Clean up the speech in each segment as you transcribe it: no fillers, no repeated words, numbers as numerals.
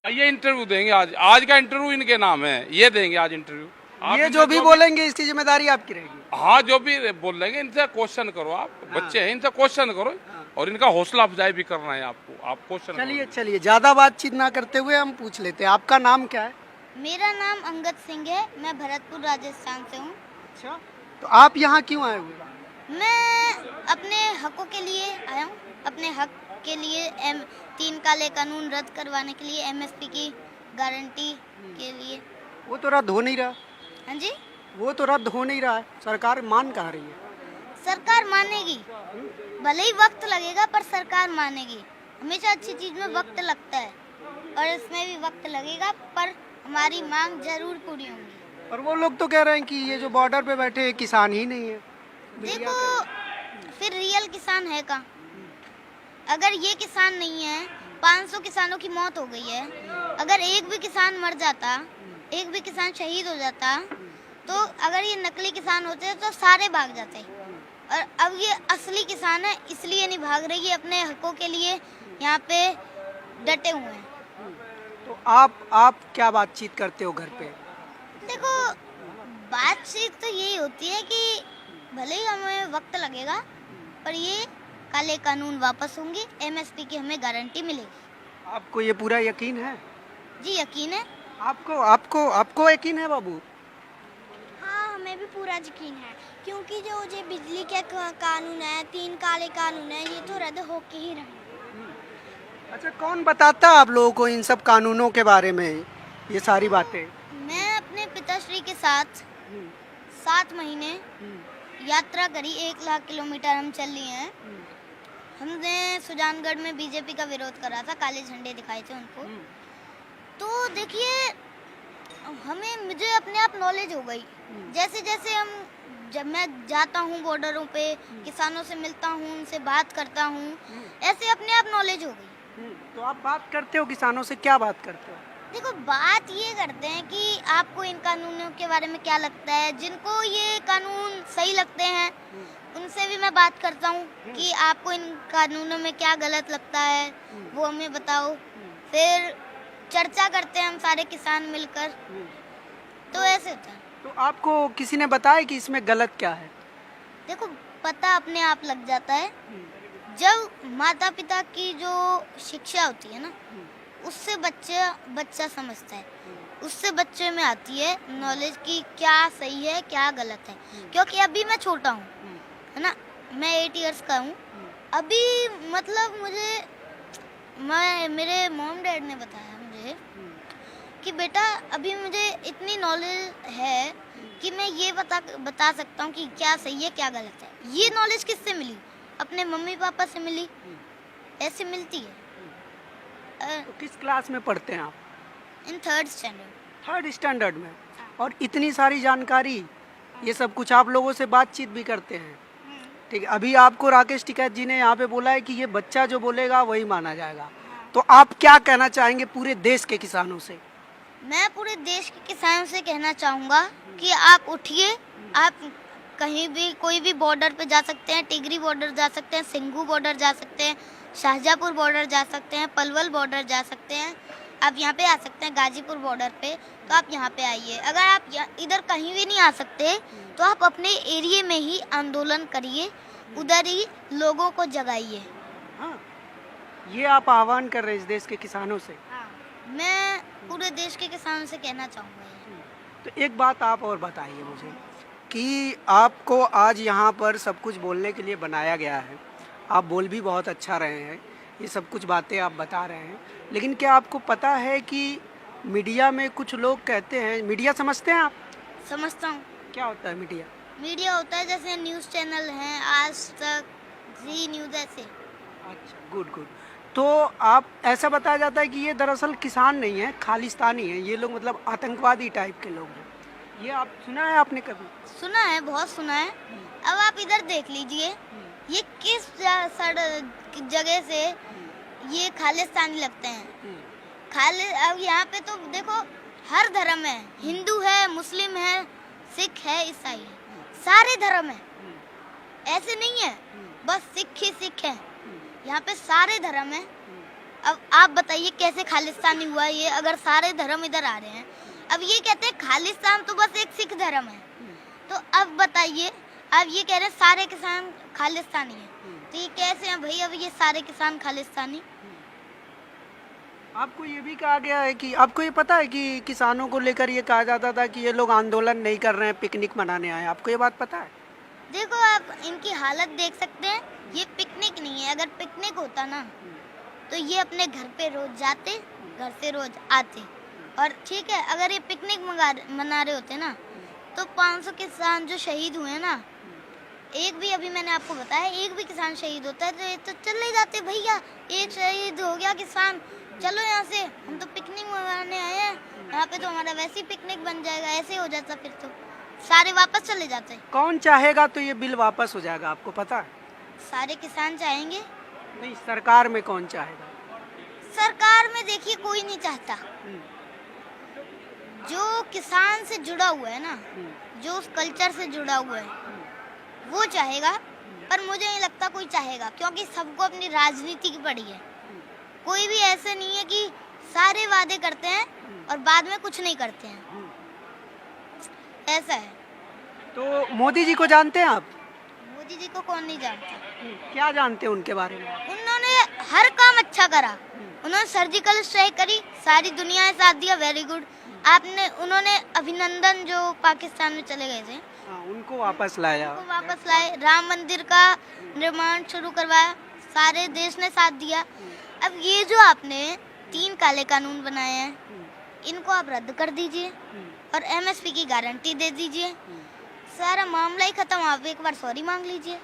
ये इंटरव्यू देंगे आज। आज का इंटरव्यू इनके नाम है, ये देंगे आज इंटरव्यू। ये जो भी बोलेंगे इसकी जिम्मेदारी आपकी रहेगी। हाँ, जो भी बोल लेंगे इनसे क्वेश्चन करो आप। बच्चे हैं, इनसे क्वेश्चन करो और इनका हौसला अफजाई भी करना है आपको। आप क्वेश्चन चलिए चलिए, ज्यादा बातचीत ना करते हुए हम पूछ लेते हैं, आपका नाम क्या है? मेरा नाम अंगद सिंह है। मैं भरतपुर राजस्थान से हूँ। अच्छा, तो आप यहाँ क्यों आए हुए? मैं अपने हकों के लिए आया हूँ। अपने हक के लिए 3 काले कानून रद्द करवाने के लिए, एमएसपी की गारंटी के लिए। वो तो रद्द हो नहीं रहा। हाँ जी, वो तो रद्द हो नहीं रहा है, सरकार मान कहाँ रही है? सरकार मानेगी, भले ही वक्त लगेगा पर सरकार मानेगी। हमेशा अच्छी चीज में वक्त लगता है और इसमें भी वक्त लगेगा, पर हमारी मांग जरूर पूरी होंगी। और वो लोग तो कह रहे हैं कि ये जो बॉर्डर पे बैठे हैं किसान ही नहीं है। देखो, फिर रियल किसान है कहाँ? अगर ये किसान नहीं है, 500 किसानों की मौत हो गई है। अगर एक भी किसान मर जाता, एक भी किसान शहीद हो जाता, तो अगर ये नकली किसान होते तो सारे भाग जाते। और अब ये असली किसान है, इसलिए नहीं भाग रही, ये अपने हकों के लिए यहाँ पे डटे हुए हैं। तो आप क्या बातचीत करते हो घर पे? देखो, बातचीत तो यही होती है कि भले ही हमें वक्त लगेगा, पर ये काले कानून वापस होंगे, एमएसपी की हमें गारंटी मिलेगी। आपको ये पूरा यकीन है? जी यकीन है। आपको यकीन है बाबू? हाँ, हमें भी पूरा यकीन है, क्योंकि जो ये बिजली के कानून है, 3 काले कानून है, ये तो रद्द होके ही रहेंगे। अच्छा, कौन बताता आप लोगों को इन सब कानूनों के बारे में, ये सारी बातें? मैं अपने पिताश्री के साथ 7 महीने यात्रा करी, 1 लाख किलोमीटर हम चल लिए हैं। हमने सुजानगढ़ में बीजेपी का विरोध करा था, काले झंडे दिखाए थे उनको। तो देखिए, मुझे अपने आप नॉलेज हो गई। जैसे जैसे जब मैं जाता हूँ बॉर्डरों पे, किसानों से मिलता हूँ, उनसे बात करता हूँ, ऐसे अपने आप नॉलेज हो गई। तो आप बात करते हो किसानों से, क्या बात करते हो? देखो, बात ये करते हैं कि आपको इन कानूनों के बारे में क्या लगता है। जिनको ये कानून सही लगते हैं उनसे भी मैं बात करता हूँ कि आपको इन कानूनों में क्या गलत लगता है, वो हमें बताओ। फिर चर्चा करते हैं हम सारे किसान मिलकर। तो ऐसे होता है। तो आपको किसी ने बताया कि इसमें गलत क्या है? देखो, पता अपने आप लग जाता है। जब माता पिता की जो शिक्षा होती है ना, उससे बच्चा समझता है, उससे बच्चे में आती है नॉलेज की क्या सही है क्या गलत है। क्योंकि अभी मैं छोटा हूँ, है ना, मैं 8 इयर्स का हूँ अभी। मतलब मेरे मॉम डैड ने बताया मुझे कि बेटा, अभी मुझे इतनी नॉलेज है कि मैं ये बता सकता हूँ कि क्या सही है क्या गलत है। ये नॉलेज किससे मिली? अपने मम्मी पापा से मिली। ऐसे मिलती है। तो किस क्लास में पढ़ते हैं आप? इन 3rd स्टैंडर्ड। 3rd स्टैंडर्ड में? और इतनी सारी जानकारी, ये सब कुछ आप लोगों से बातचीत भी करते हैं? ठीक है, अभी आपको राकेश टिकैत जी ने यहाँ पे बोला है कि ये बच्चा जो बोलेगा वही माना जाएगा। तो आप क्या कहना चाहेंगे पूरे देश के किसानों से? मैं पूरे देश के किसानों से कहना चाहूँगा कि आप उठिए। आप कहीं भी कोई भी बॉर्डर पे जा सकते हैं। टिगरी बॉर्डर जा सकते हैं, सिंघू बॉर्डर जा सकते हैं, शाहजहाँपुर बॉर्डर जा सकते हैं, पलवल बॉर्डर जा सकते हैं। आप यहाँ पे आ सकते हैं गाजीपुर बॉर्डर पे, तो आप यहाँ पे आइए। अगर आप इधर कहीं भी नहीं आ सकते तो आप अपने एरिया में ही आंदोलन करिए, उधर ही लोगों को जगाइए। हाँ, ये आप आह्वान कर रहे हैं इस देश के किसानों से? मैं पूरे देश के किसानों से कहना चाहूँगा। तो एक बात आप और बताइए मुझे कि आपको आज यहाँ पर सब कुछ बोलने के लिए बनाया गया है। आप बोल भी बहुत अच्छा रहे हैं, ये सब कुछ बातें आप बता रहे हैं, लेकिन क्या आपको पता है कि मीडिया में कुछ लोग कहते हैं, मीडिया समझते हैं आप? समझता हूँ। क्या होता है मीडिया? मीडिया होता है जैसे न्यूज़ चैनल हैं, आज तक, जी न्यूज़, ऐसे। अच्छा, गुड गुड। तो आप ऐसा बताया जाता है कि ये दरअसल किसान नहीं है, खालिस्तानी है, ये लोग मतलब आतंकवादी टाइप के लोग हैं। ये आप सुना है आपने कभी? सुना है, बहुत सुना है। अब आप इधर देख लीजिए, ये किस जगह से ये खालिस्तानी लगते हैं। अब यहाँ पे तो देखो, हर धर्म है, हिंदू है, मुस्लिम है, सिख है, ईसाई है, सारे धर्म है। ऐसे नहीं है बस सिख ही सिख है, यहाँ पे सारे धर्म है। अब आप बताइए कैसे खालिस्तानी हुआ ये, अगर सारे धर्म इधर आ रहे हैं। अब ये कहते हैं खालिस्तान तो बस एक सिख धर्म है, तो अब बताइए आप ये कह रहे हैं सारे किसान खालिस्तानी हैं, तो ये कैसे हैं भाई? अब ये सारे किसान खालिस्तानी? आपको ये भी कहा गया है कि आपको ये पता है कि किसानों को लेकर ये कहा जाता था कि ये लोग आंदोलन नहीं कर रहे हैं, पिकनिक मनाने आए हैं। आपको ये बात पता है? देखो आप इनकी हालत देख सकते हैं, ये पिकनिक नहीं है। अगर पिकनिक होता ना तो ये अपने घर पे रोज जाते, घर से रोज आते। और ठीक है, अगर ये पिकनिक मना रहे होते ना तो 500 किसान जो शहीद हुए ना, एक भी, अभी मैंने आपको बताया, एक भी किसान शहीद होता है तो ये तो चले ही जाते, भैया एक शहीद हो गया किसान, चलो यहाँ से, हम तो पिकनिक मनाने आए हैं, यहाँ पे तो हमारा वैसे ही पिकनिक बन जाएगा। ऐसे हो जाता, फिर तो सारे वापस चले जाते। कौन चाहेगा तो ये बिल वापस हो जाएगा, आपको पता है? सारे किसान चाहेंगे। नहीं, सरकार में कौन चाहेगा? सरकार में देखिए कोई नहीं चाहता। जो किसान से जुड़ा हुआ है ना, जो उस कल्चर से जुड़ा हुआ है, वो चाहेगा। पर मुझे नहीं लगता कोई चाहेगा, क्योंकि सबको अपनी राजनीति की पड़ी है। कोई भी ऐसे नहीं है कि सारे वादे करते हैं और बाद में कुछ नहीं करते हैं, ऐसा है। तो मोदी जी को जानते हैं आप? मोदी जी को कौन नहीं जानता? क्या जानते हैं उनके बारे में? उन्होंने हर काम अच्छा करा। उन्होंने सर्जिकल स्ट्राइक करी, सारी दुनिया ने साथ दिया, वेरी गुड। उन्होंने अभिनंदन जो पाकिस्तान में चले गए थे, उनको वापस लाया, उनको वापस लाए। राम मंदिर का निर्माण शुरू करवाया, सारे देश ने साथ दिया। अब ये जो आपने 3 काले कानून बनाए हैं, इनको आप रद्द कर दीजिए और एमएसपी की गारंटी दे दीजिए, सारा मामला ही खत्म। आप एक बार सॉरी मांग लीजिए।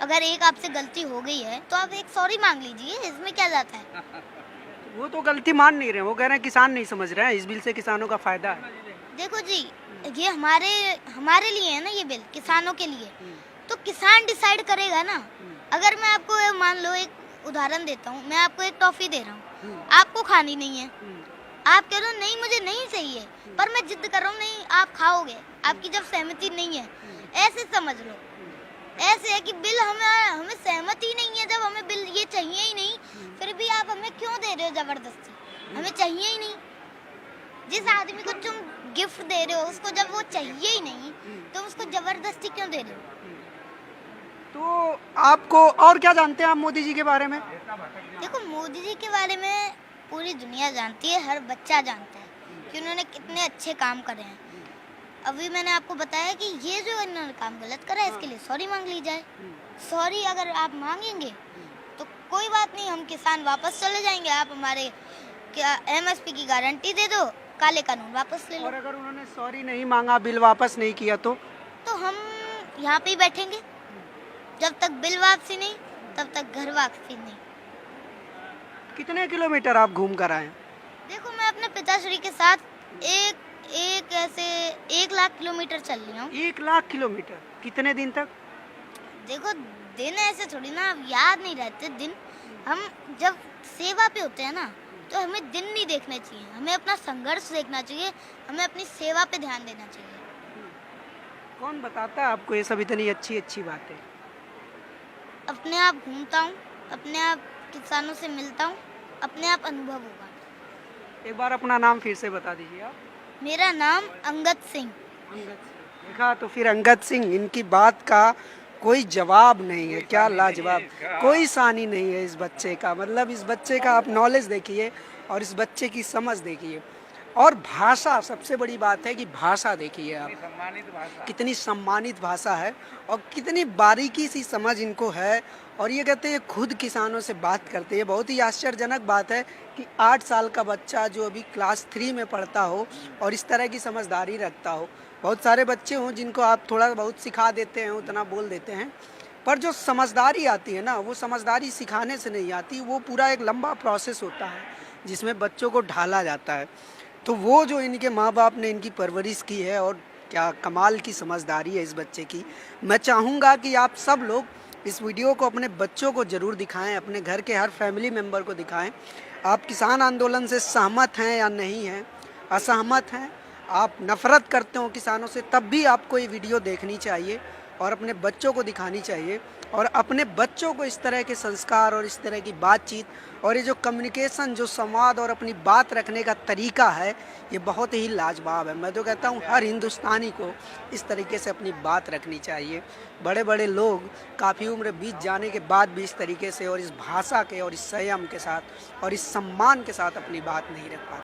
अगर एक आपसे गलती हो गई है तो आप एक सॉरी मांग लीजिए, इसमें क्या जाता है? वो तो गलती मान नहीं रहे, वो कह रहे हैं किसान नहीं समझ रहे हैं, इस बिल से किसानों का फायदा है। देखो जी, ये हमारे लिए है ना, ये बिल किसानों के लिए, तो किसान डिसाइड करेगा ना। अगर मैं आपको मान लो एक उदाहरण देता हूँ, मैं आपको एक टॉफी दे रहा हूँ, आपको खानी नहीं है, आप कह रहे हो नहीं मुझे नहीं चाहिए, पर मैं जिद कर रहा हूँ नहीं आप खाओगे, आपकी जब सहमति नहीं है, ऐसे समझ लो। ऐसे है कि बिल हमें सहमति नहीं है, जब हमें बिल ये चाहिए ही नहीं, फिर भी आप हमें क्यों दे रहे हो जबरदस्ती? हमें चाहिए ही नहीं। जिस आदमी को तुम गिफ्ट दे रहे हो, उसको जब वो चाहिए ही नहीं, तुम उसको जबरदस्ती क्यों दे रहे हो? तो आपको और क्या जानते हैं आप मोदी जी के बारे में? देखो, मोदी जी के बारे में पूरी दुनिया जानती है, हर बच्चा जानता है कि उन्होंने कितने अच्छे काम करे हैं। अभी मैंने आपको बताया कि ये जो इन्होंने काम गलत करा है, इसके लिए सॉरी मांग ली जाए। सॉरी अगर आप मांगेंगे तो कोई बात नहीं, हम किसान वापस चले जाएंगे। आप हमारे क्या एमएसपी की गारंटी दे दो, काले कानून वापस ले लो। और अगर उन्होंने सॉरी नहीं मांगा, बिल वापस नहीं किया तो हम यहाँ पे ही बैठेंगे। जब तक बिल वापसी नहीं, तब तक घर वापसी नहीं। कितने किलोमीटर आप घूम कर आए? देखो, मैं अपने पिताश्री के साथ एक ऐसे 1 लाख किलोमीटर चल रही हूँ। 1 लाख किलोमीटर? कितने दिन तक? देखो, दिन ऐसे थोड़ी ना, अब याद नहीं रहते दिन। हम जब सेवा पे होते हैं ना, तो हमें दिन नहीं देखने चाहिए, हमें अपना संघर्ष देखना चाहिए, हमें अपनी सेवा पे ध्यान देना चाहिए। कौन बताता है आपको ये सब इतनी अच्छी अच्छी बातें? अपने आप घूमता हूँ, अपने आप किसानों से मिलता हूँ, अपने आप अनुभव होगा। एक बार अपना नाम फिर से बता दीजिए आप। मेरा नाम अंगद सिंह। देखा तो फिर अंगद सिंह, इनकी बात का कोई जवाब नहीं है। क्या लाजवाब, कोई सानी नहीं है इस बच्चे का। मतलब इस बच्चे का आप नॉलेज देखिए और इस बच्चे की समझ देखिए, और भाषा, सबसे बड़ी बात है कि भाषा देखिए आप, कितनी सम्मानित भाषा है और कितनी बारीकी सी समझ इनको है। और ये कहते हैं खुद किसानों से बात करते हैं। बहुत ही आश्चर्यजनक बात है कि 8 साल का बच्चा जो अभी क्लास 3 में पढ़ता हो और इस तरह की समझदारी रखता हो। बहुत सारे बच्चे हों जिनको आप थोड़ा बहुत सिखा देते हैं, उतना बोल देते हैं, पर जो समझदारी आती है ना, वो समझदारी सिखाने से नहीं आती, वो पूरा एक लंबा प्रोसेस होता है जिसमें बच्चों को ढाला जाता है। तो वो जो इनके माँ बाप ने इनकी परवरिश की है, और क्या कमाल की समझदारी है इस बच्चे की। मैं चाहूँगा कि आप सब लोग इस वीडियो को अपने बच्चों को ज़रूर दिखाएं, अपने घर के हर फैमिली मेम्बर को दिखाएं। आप किसान आंदोलन से सहमत हैं या नहीं हैं, असहमत हैं, आप नफ़रत करते हो किसानों से, तब भी आपको ये वीडियो देखनी चाहिए और अपने बच्चों को दिखानी चाहिए। और अपने बच्चों को इस तरह के संस्कार और इस तरह की बातचीत और ये जो कम्युनिकेशन, जो संवाद और अपनी बात रखने का तरीका है, ये बहुत ही लाजवाब है। मैं तो कहता हूँ हर हिंदुस्तानी को इस तरीके से अपनी बात रखनी चाहिए। बड़े बड़े लोग काफ़ी उम्र बीत जाने के बाद भी इस तरीके से और इस भाषा के और इस संयम के साथ और इस सम्मान के साथ अपनी बात नहीं रख पाते।